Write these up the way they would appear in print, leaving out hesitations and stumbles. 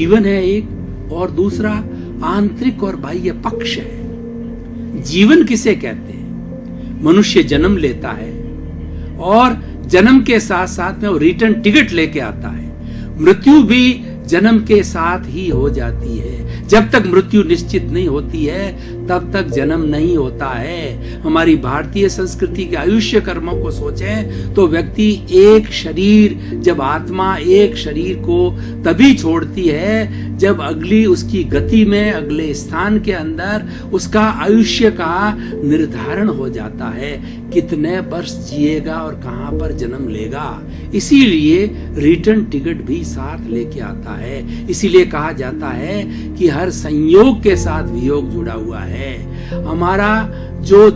जीवन है एक, और दूसरा आंतरिक और बाह्य पक्ष है। जीवन किसे कहते हैं? मनुष्य जन्म लेता है और जन्म के साथ साथ में वो रिटर्न टिकट लेके आता है। मृत्यु भी जन्म के साथ ही हो जाती है। जब तक मृत्यु निश्चित नहीं होती है तब तक जन्म नहीं होता है। हमारी भारतीय संस्कृति के आयुष्य कर्मों को सोचें तो व्यक्ति एक शरीर, जब आत्मा एक शरीर को तभी छोड़ती है जब अगली उसकी गति में अगले स्थान के अंदर उसका आयुष्य का निर्धारण हो जाता है, कितने वर्ष जिएगा और कहां पर जन्म लेगा। इसीलिए रिटर्न टिकट भी साथ लेके आता है। इसीलिए कहा जाता है कि हर संयोग के साथ वियोग जुड़ा हुआ है। हमारा जो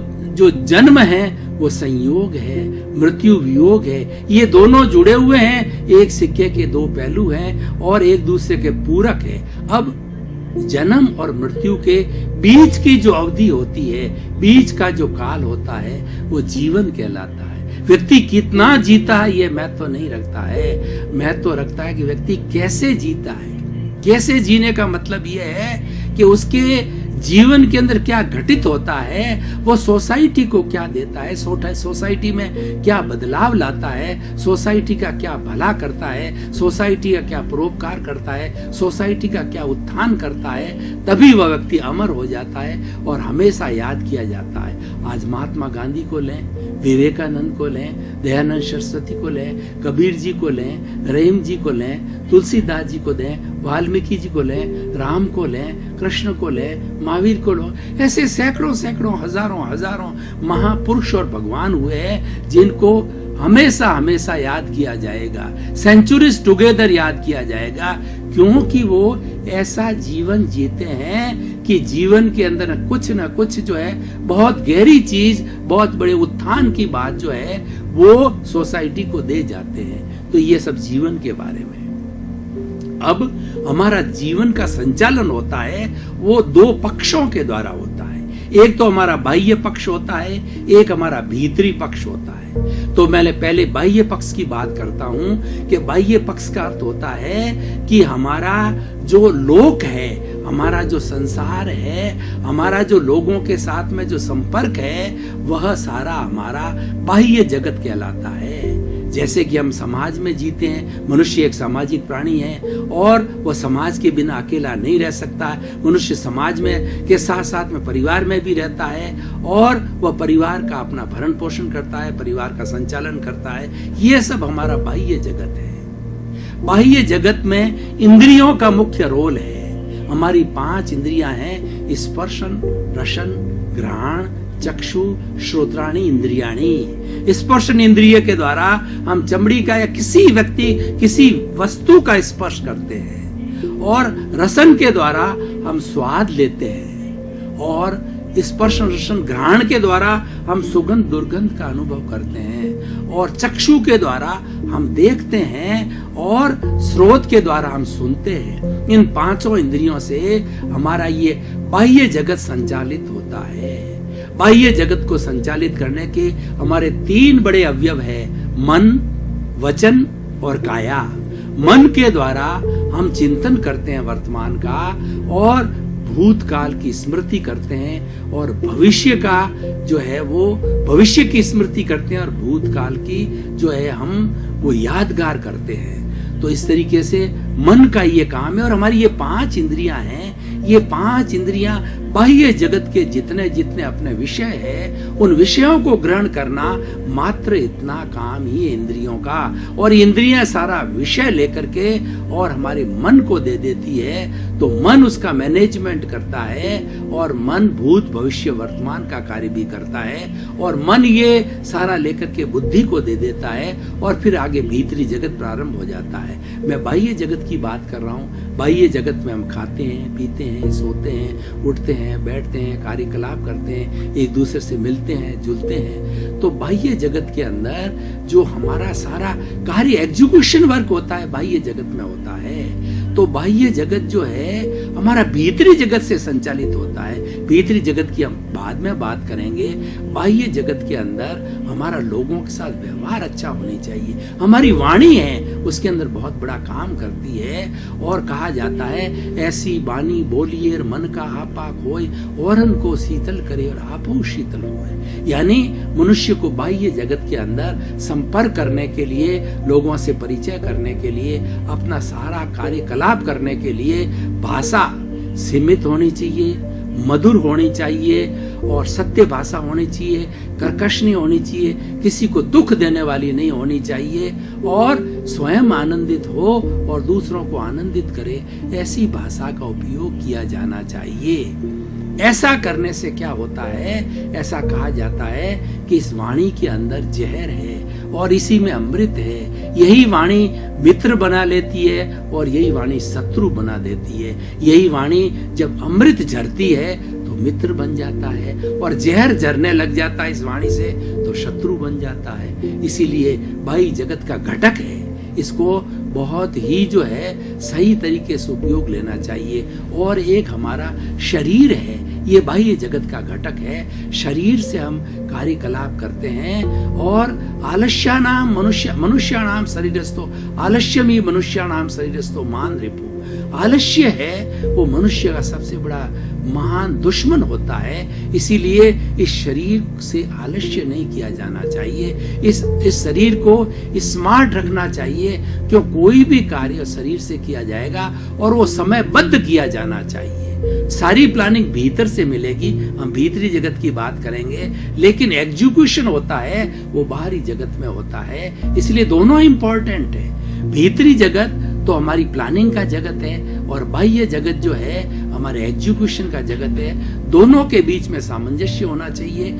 जन्म है वो संयोग है, मृत्यु वियोग है। ये दोनों जुड़े हुए हैं, एक सिक्के के दो पहलू हैं और एक दूसरे के पूरक है। अब जन्म और मृत्यु के बीच की जो अवधि होती है, बीच का जो काल होता है, वो जीवन कहलाता है। व्यक्ति कितना जीता है ये महत्व नहीं रखता है, महत्व रखता है कि व्यक्ति कैसे जीता है। कैसे जीने का मतलब यह है कि उसके जीवन के अंदर क्या घटित होता है, वो सोसाइटी को क्या देता है, सोसाइटी में क्या बदलाव लाता है, सोसाइटी का क्या भला करता है, सोसाइटी का क्या परोपकार करता है, सोसाइटी का क्या उत्थान करता है। तभी वह व्यक्ति अमर हो जाता है और हमेशा याद किया जाता है। आज महात्मा गांधी को लें, विवेकानंद को लें, दयानंद सरस्वती को लें, कबीर जी को लें, रहीम जी को लें, तुलसीदास जी को दें, वाल्मीकि जी को लें, राम को लें, कृष्ण को लें, महावीर को लो, ऐसे सैकड़ों सैकड़ों हजारों महापुरुष और भगवान हुए हैं जिनको हमेशा हमेशा याद किया जाएगा, सेंचुरीज टुगेदर याद किया जाएगा, क्योंकि वो ऐसा जीवन जीते हैं कि जीवन के अंदर न कुछ जो है बहुत गहरी चीज, बहुत बड़े उत्थान की बात जो है वो सोसाइटी को दे जाते हैं। तो ये सब जीवन के बारे में। अब हमारा जीवन का संचालन होता है वो दो पक्षों के द्वारा होता है। एक तो हमारा बाह्य पक्ष होता है, एक हमारा भीतरी पक्ष होता है। तो मैं पहले बाह्य पक्ष की बात करता हूं कि बाह्य पक्ष का अर्थ होता है कि हमारा जो लोक है, हमारा जो संसार है, हमारा जो लोगों के साथ में जो संपर्क है, वह सारा हमारा बाह्य जगत कहलाता है। जैसे कि हम समाज में जीते हैं, मनुष्य एक सामाजिक प्राणी है और वह समाज के बिना अकेला नहीं रह सकता है। मनुष्य समाज में के साथ साथ में परिवार में भी रहता है और वह परिवार का अपना भरण पोषण करता है, परिवार का संचालन करता है। यह सब हमारा बाह्य जगत है। बाह्य जगत में इंद्रियों का मुख्य रोल है। हमारी 5 इंद्रियां हैं, स्पर्शन, रसन, घ्राण, चक्षु, श्रोत्राणी, इंद्रियाणी। स्पर्शन इंद्रिय के द्वारा हम चमड़ी का या किसी वस्तु का स्पर्श करते हैं, और रसन के द्वारा हम स्वाद लेते हैं, और स्पर्शन रसन घ्राण के द्वारा हम सुगंध दुर्गंध का अनुभव करते हैं, और चक्षु के द्वारा हम देखते हैं, और स्रोत के द्वारा हम सुनते हैं। इन 5 इंद्रियों से हमारा ये बाह्य जगत संचालित होता है। बाह्य जगत को संचालित करने के हमारे 3 बड़े अवयव है, मन, वचन और काया। मन के द्वारा हम चिंतन करते हैं वर्तमान का, और भूतकाल की स्मृति करते हैं, और भविष्य का जो है वो भविष्य की स्मृति करते हैं, और भूतकाल की जो है हम वो यादगार करते हैं। तो इस तरीके से मन का ये काम है। और हमारी ये 5 इंद्रियां हैं, ये 5 इंद्रियां बाह्य जगत के जितने जितने अपने विषय है, उन विषयों को ग्रहण करना मात्र इतना काम ही है इंद्रियों का। और इंद्रियां सारा विषय लेकर के और हमारे मन को दे देती है, तो मन उसका मैनेजमेंट करता है, और मन भूत भविष्य वर्तमान का कार्य भी करता है, और मन ये सारा लेकर के बुद्धि को दे देता है, और फिर आगे भीतरी जगत प्रारंभ हो जाता है। मैं बाह्य जगत की बात कर रहा हूँ। बाह्य जगत में हम खाते हैं, पीते हैं, सोते हैं, उठते हैं, बैठते हैं, कार्यकलाप करते हैं, एक दूसरे से मिलते हैं, जुलते हैं। तो बाह्य जगत के अंदर जो हमारा सारा कार्य एग्जीक्यूशन वर्क होता है बाह्य जगत में होता है। तो बाह्य जगत जो है हमारा भीतरी जगत से संचालित होता है। भीतरी जगत की हम बाद में बात करेंगे। बाह्य जगत के अंदर हमारा लोगों के साथ व्यवहार अच्छा होनी चाहिए। हमारी वाणी है उसके अंदर बहुत बड़ा काम करती है। और कहा जाता है ऐसी वाणी बोलिए मन का आपा खोए, औरन को शीतल करे और आपो शीतल होए। यानी मनुष्य को बाह्य जगत के अंदर संपर्क करने के लिए, लोगों से परिचय करने के लिए, अपना सारा कार्यकलाप करने के लिए भाषा सीमित होनी चाहिए, मधुर होनी चाहिए और सत्य भाषा होनी चाहिए, कर्कश नहीं होनी चाहिए, किसी को दुख देने वाली नहीं होनी चाहिए और स्वयं आनंदित हो और दूसरों को आनंदित करे, ऐसी भाषा का उपयोग किया जाना चाहिए। ऐसा करने से क्या होता है, ऐसा कहा जाता है कि इस वाणी के अंदर जहर है और इसी में अमृत है। यही वाणी मित्र बना लेती है और यही वाणी शत्रु बना देती है। यही वाणी जब अमृत झरती है तो मित्र बन जाता है और जहर झरने लग जाता है इस वाणी से तो शत्रु बन जाता है। इसीलिए बाह्य जगत का घटक है, इसको बहुत ही जो है सही तरीके से उपयोग लेना चाहिए। और एक हमारा शरीर है, ये बाह्य जगत का घटक है। शरीर से हम कार्यकलाप करते हैं और आलस्यानाम मनुष्याणाम शरीरस्थो आलस्यमी मनुष्याणाम शरीरस्थो मान रिपु। आलस्य है वो मनुष्य का सबसे बड़ा महान दुश्मन होता है। इसीलिए इस शरीर से आलस्य नहीं किया जाना चाहिए। इस शरीर को स्मार्ट रखना चाहिए, क्यों कोई भी कार्य शरीर से किया जाएगा और वो समयबद्ध किया जाना चाहिए। सारी प्लानिंग भीतर से मिलेगी, हम भीतरी जगत की बात करेंगे, लेकिन एग्जीक्यूशन होता है वो बाहरी जगत में होता है। इसलिए दोनों इंपॉर्टेंट है। भीतरी जगत तो हमारी प्लानिंग का जगत है और बाह्य जगत जो है हमारे एग्जीक्यूशन का जगत है। दोनों के बीच में सामंजस्य होना चाहिए।